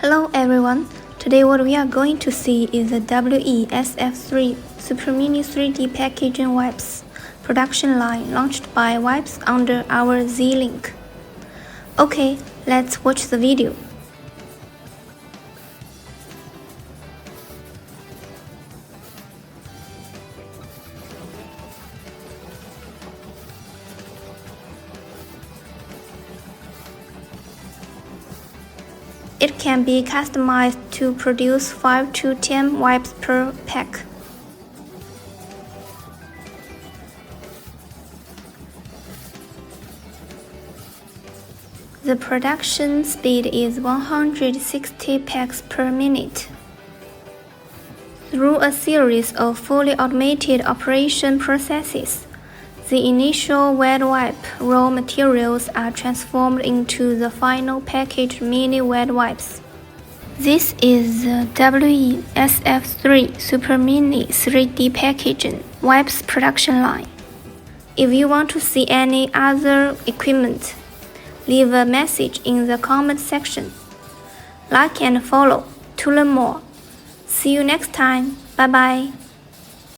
Hello everyone, today what we are going to see is the WE-SF3 Supermini 3D packaging wipes production line launched by Wipes under our Zlink. Okay, let's watch the video. It can be customized to produce 5 to 10 wipes per pack. The production speed is 160 packs per minute. Through a series of fully automated operation processes, the initial wet wipe raw materials are transformed into the final packaged mini wet wipes. This is the WE-SF3 Supermini 3D packaging wipes production line. If you want to see any other equipment, leave a message in the comment section. Like and follow to learn more. See you next time. Bye bye.